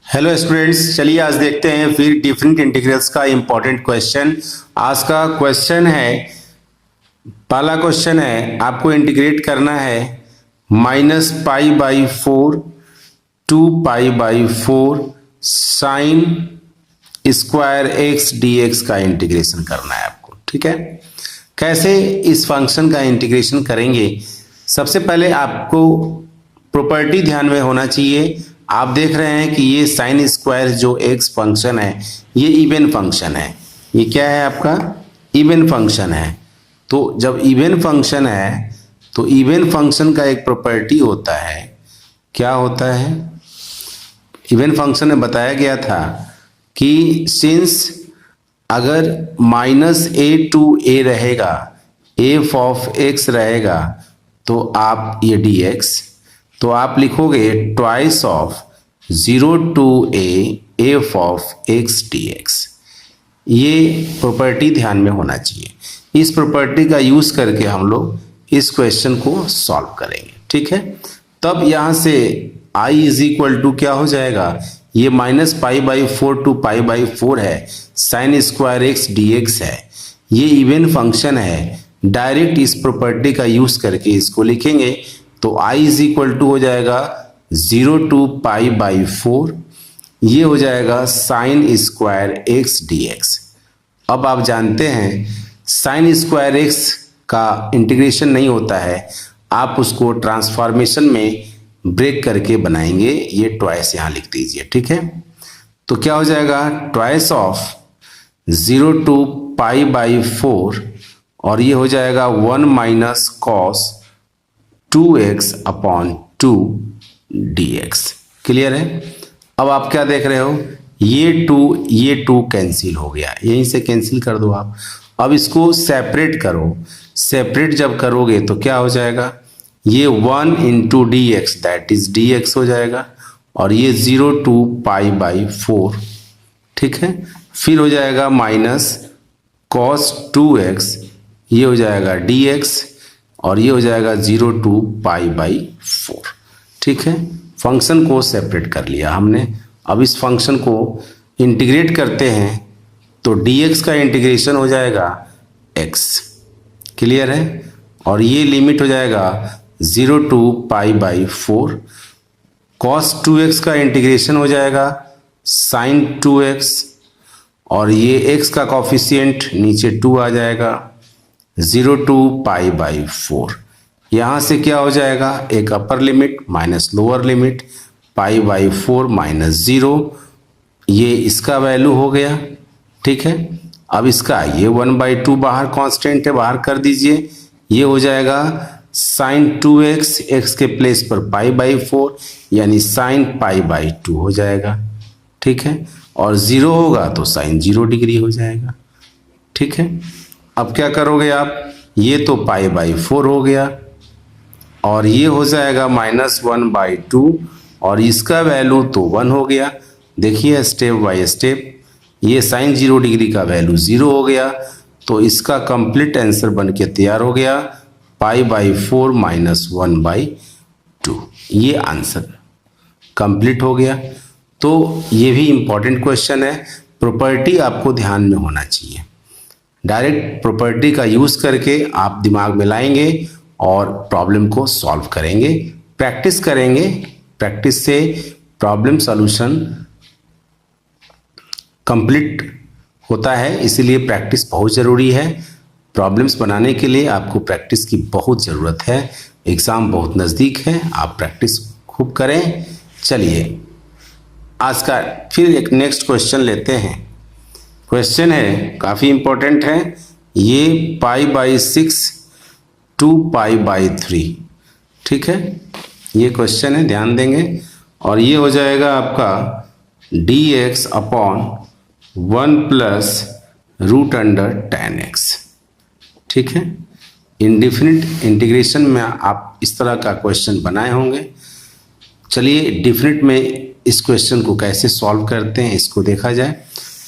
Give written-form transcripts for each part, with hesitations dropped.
Hello students, चलिए आज देखते हैं फिर डिफरेंट इंटीग्रल्स का इंपॉर्टेंट क्वेश्चन। आज का क्वेश्चन है, पहला क्वेश्चन है, आपको इंटीग्रेट करना है -π/4 to π/4 sine square x dx का इंटीग्रेशन करना है आपको। ठीक है, कैसे इस फंक्शन का इंटीग्रेशन करेंगे? सबसे पहले आपको प्रॉपर्टी ध्यान में होना चाहिए। आप देख रहे हैं कि ये साइन स्क्वायर जो एक्स फंक्शन है ये इवन फंक्शन है। ये क्या है आपका? इवन फंक्शन है। तो जब इवन फंक्शन है तो इवन फंक्शन का एक प्रॉपर्टी होता है। क्या होता है? इवन फंक्शन में बताया गया था कि सिंस अगर -a टू a रहेगा, f ऑफ x रहेगा, तो आप ये dx, तो आप लिखोगे twice of 0 to a f of x dx। ये प्रॉपर्टी ध्यान में होना चाहिए। इस प्रॉपर्टी का यूज करके हम लोग इस क्वेश्चन को सॉल्व करेंगे। ठीक है, तब यहाँ से i इज इक्वल टू क्या हो जाएगा? ये -π/4 टू π/4 है, साइन स्क्वायर एक्स dx है। ये इवन फंक्शन है। डायरेक्ट इस प्रॉपर्टी का यूज करके इसको लिखेंगे तो i इज इक्वल टू हो जाएगा 0 टू π/4, ये हो जाएगा साइन स्क्वायर एक्स dx। अब आप जानते हैं साइन स्क्वायर एक्स का इंटीग्रेशन नहीं होता है, आप उसको ट्रांसफॉर्मेशन में ब्रेक करके बनाएंगे। ये ट्वाइस यहाँ लिख दीजिए। ठीक है, तो क्या हो जाएगा? ट्वाइस ऑफ 0 टू π/4 और ये हो जाएगा 1 minus cos 2x upon 2 dx। Clear है? अब आप क्या देख रहे हो? ये 2 कैंसिल हो गया, यहीं से कैंसिल कर दो आप। अब इसको सेपरेट करो। सेपरेट जब करोगे तो क्या हो जाएगा? ये 1 into dx that is dx हो जाएगा, और ये 0 टू π/4। ठीक है, फिर हो जाएगा माइनस कॉस 2x, ये हो जाएगा dx, और ये हो जाएगा 0 टू π/4। ठीक है, फंक्शन को सेपरेट कर लिया हमने। अब इस फंक्शन को इंटीग्रेट करते हैं तो dx का इंटीग्रेशन हो जाएगा x। क्लियर है? और ये लिमिट हो जाएगा 0 टू π/4। cos 2x का इंटीग्रेशन हो जाएगा sin 2x, और ये x का कॉफिशिएंट नीचे 2 आ जाएगा, 0 टू π/4। यहाँ से क्या हो जाएगा? एक upper limit minus lower limit, π/4 minus 0, ये इसका वैल्यू हो गया। ठीक है, अब इसका ये 1/2 बाहर कांस्टेंट है, बाहर कर दीजिए। ये हो जाएगा साइन 2x, x के प्लेस पर π/4 यानी साइन π/2 हो जाएगा। ठीक है, और 0 होगा तो साइन 0 डिग्री हो जाएगा। ठीक है, अब क्या करोगे आप? ये तो π/4 हो गया, और ये हो जाएगा -1/2, और इसका वैल्यू तो 1 हो गया। देखिए स्टेप बाय स्टेप, ये साइन 0 डिग्री का वैल्यू 0 हो गया, तो इसका कंप्लीट आंसर बन के तैयार हो गया π/4 -1/2। ये आंसर कंप्लीट हो गया। तो ये भी इम्पॉर्टेंट क्वेश्चन है। प्रॉपर्टी आपको ध्यान में होना चाहिए। डायरेक्ट प्रॉपर्टी का यूज करके आप दिमाग में लाएंगे और प्रॉब्लम को सॉल्व करेंगे, प्रैक्टिस करेंगे। प्रैक्टिस से प्रॉब्लम सॉल्यूशन कंप्लीट होता है, इसीलिए प्रैक्टिस बहुत ज़रूरी है। प्रॉब्लम्स बनाने के लिए आपको प्रैक्टिस की बहुत ज़रूरत है। एग्ज़ाम बहुत नज़दीक है, आप प्रैक्टिस खूब करें। चलिए आज का फिर एक नेक्स्ट क्वेश्चन लेते हैं। क्वेश्चन है, काफ़ी इम्पोर्टेंट है ये, π/6 टू π/3। ठीक है, ये क्वेश्चन है, ध्यान देंगे। और ये हो जाएगा आपका dx upon 1 plus √tan x। ठीक है, इंडिफिनिट इंटीग्रेशन में आप इस तरह का क्वेश्चन बनाए होंगे। चलिए डिफिनिट में इस क्वेश्चन को कैसे सॉल्व करते हैं इसको देखा जाए।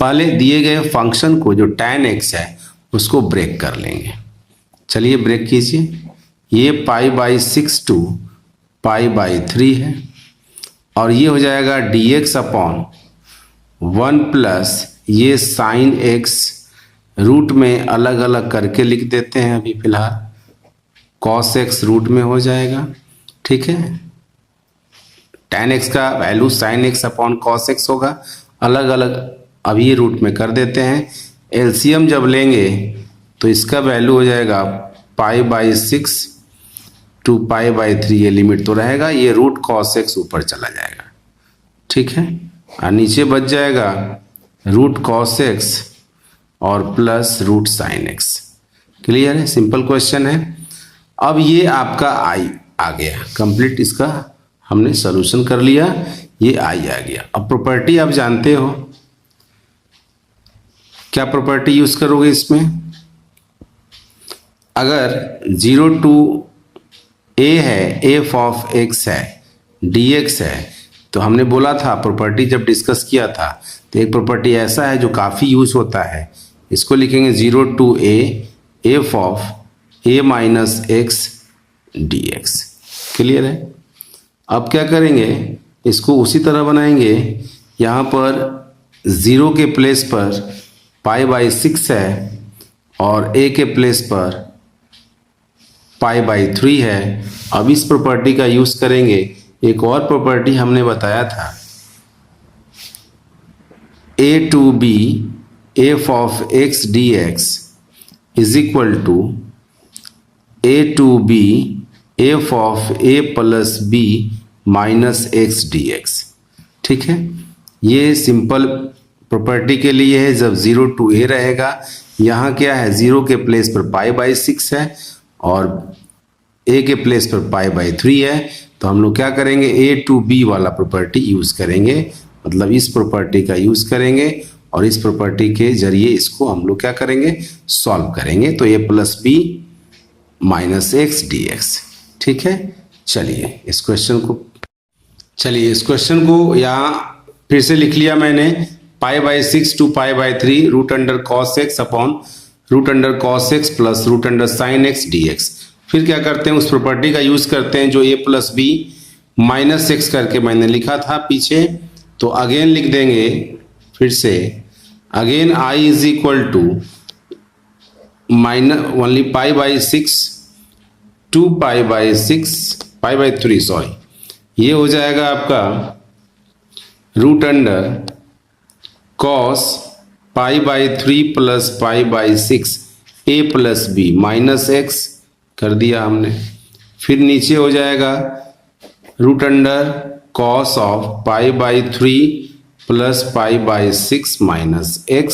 पहले दिए गए फंक्शन को जो tan x है उसको ब्रेक कर लेंगे। चलिए ब्रेक कीजिए। ये π/6 टू π/3 है, और ये हो जाएगा dx अपॉन 1 प्लस ये साइन x रूट में अलग अलग करके लिख देते हैं अभी फिलहाल, cos x रूट में हो जाएगा, ठीक है। tan x का value sin x upon cos x होगा, अलग अलग अभी ये रूट में कर देते हैं। एलसीएम जब लेंगे तो इसका वैल्यू हो जाएगा π/6 टू π/3, ये लिमिट तो रहेगा, ये रूट cos x ऊपर चला जाएगा, ठीक है। और नीचे बच जाएगा रूट cos x और plus root sin x। Clear है, सिंपल क्वेश्चन है। अब ये आपका i आ गया, कंप्लीट इसका हमने सॉल्यूशन कर लिया, ये i आ गया। अब प्रॉपर्टी आप जानते हो, क्या प्रॉपर्टी यूज करोगे इसमें? अगर 0 टू a है, f ऑफ x है, dx है, तो हमने बोला था प्रॉपर्टी जब डिस्कस किया था, तो एक प्रॉपर्टी ऐसा है जो काफ़ी यूज होता है, इसको लिखेंगे 0 to a f of a minus x dx। Clear है। अब क्या करेंगे, इसको उसी तरह बनाएंगे, यहाँ पर 0 के प्लेस पर π/6 है और a के प्लेस पर π/3 है। अब इस प्रॉपर्टी का यूज करेंगे, एक और प्रॉपर्टी हमने बताया था, a to b f of x dx is equal to a to b f of a plus b minus x dx, ठीक है। ये सिंपल प्रॉपर्टी के लिए है, जब 0 टू a रहेगा, यहाँ क्या है 0 के प्लेस पर π/6 है और a के प्लेस पर π/3 है, तो हम लोग क्या करेंगे, a टू b वाला प्रॉपर्टी यूज करेंगे, मतलब इस प्रॉपर्टी का यूज करेंगे और इस प्रॉपर्टी के जरिए इसको हम लोग क्या करेंगे, सॉल्व करेंगे। तो a plus b minus x dx, ठीक है। चलिए इस क्वेश्चन को यहाँ फिर से लिख लिया मैंने, π/6 to π/3 root under cos x upon root under cos x plus root under sin x dx। फिर क्या करते हैं, उस प्रॉपर्टी का यूज करते हैं जो a plus b minus x करके मैंने लिखा था पीछे, तो अगेन लिख देंगे फिर से, again i is equal to minus only π/6 to π/3 sorry, ये हो जाएगा आपका root under cos π/3 plus π/6 a plus b minus x कर दिया हमने। फिर नीचे हो जाएगा root under cos of π/3 plus π/6 minus x,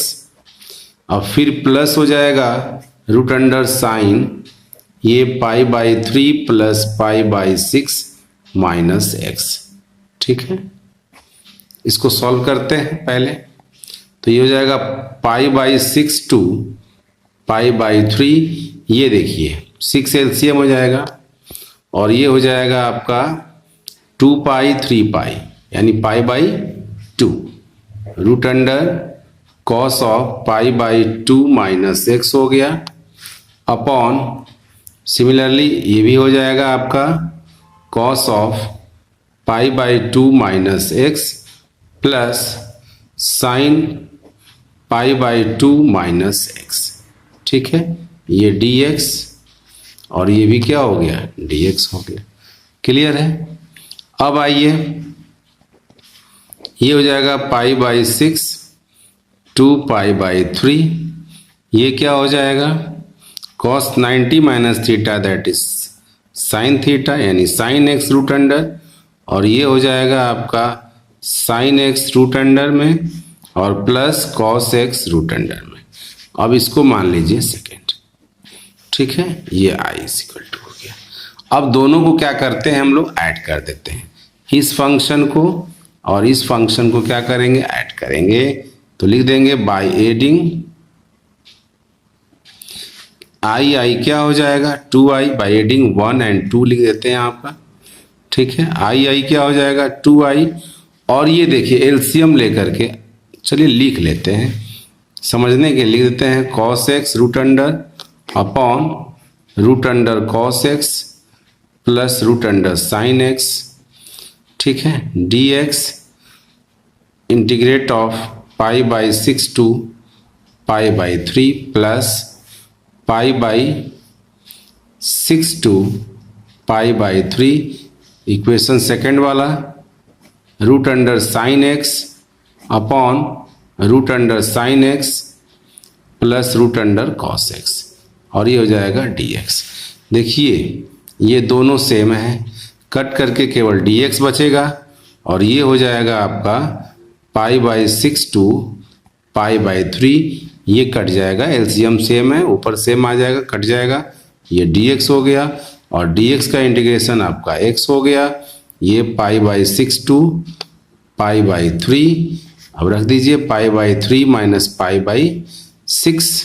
और फिर प्लस हो जाएगा रूट अंडर साइन ये π/3 प्लस π/6 माइनस x, ठीक है। इसको सॉल्व करते हैं पहले, तो ये हो जाएगा π/6 टू π/3, ये देखिए 6 एलसीएम हो जाएगा और ये हो जाएगा आपका 2π 3π यानी π/2 root under cos of π/2 minus x हो गया, अपॉन सिमिलरली ये भी हो जाएगा आपका cos of π/2 minus x plus sine π/2 minus x, ठीक है। ये dx और ये भी क्या हो गया, dx हो गया। क्लियर है। अब आइए, ये हो जाएगा π/6 टू π/3, ये क्या हो जाएगा cos 90 minus theta that is sine theta यानी साइन x रूट अंडर, और ये हो जाएगा आपका साइन x रूट अंडर में और plus cos x root under में। अब इसको मान लीजिए सेकेंड, ठीक है। ये i इक्वल टू हो गया। अब दोनों को क्या करते हैं हम लोग, ऐड कर देते हैं, इस फंक्शन को और इस फंक्शन को क्या करेंगे, ऐड करेंगे। तो लिख देंगे बाय एडिंग i क्या हो जाएगा 2i, बाय एडिंग 1 एंड 2 लिख देते हैं यहाँ पर, ठीक है। i क्या हो जाएगा 2i, और ये देखिए एलसीएम लेकर के चलिए लिख लेते हैं, समझने के लिख देते हैं cos x root under upon root under cos x plus root under sine x, ठीक है, dx integrate of pi by 6 to pi by 3 plus pi by 6 to pi by 3 equation second वाला root under sine x upon root under sine x plus root under cos x और ये हो जाएगा dx। देखिए ये दोनों same है, cut करके केवल dx बचेगा और ये हो जाएगा आपका pi by 6 to pi by 3, ये कट जाएगा, एलसीएम सेम है, ऊपर सेम आ जाएगा, कट जाएगा, ये dx हो गया और dx का इंटीग्रेशन आपका x हो गया, ये pi by 6 to pi by 3, अब रख दीजिए pi by 3 minus pi by 6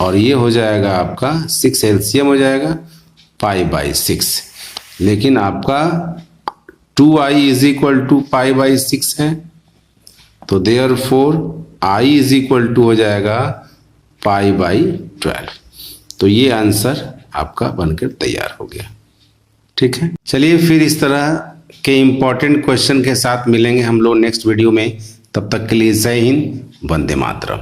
और ये हो जाएगा आपका 6 एलसीएम हो जाएगा पाई बाई 6, लेकिन आपका 2i is equal to pi by 6 है, तो therefore i is equal to हो जाएगा पाई बाई 12। तो ये आंसर आपका बनकर तैयार हो गया। ठीक है, चलिए फिर इस तरह के इम्पोर्टेंट क्वेश्चन के साथ मिलेंगे हम लोग नेक्स्ट वीडियो में। तब तक के लिए जय हिंद, वंदे मातरम।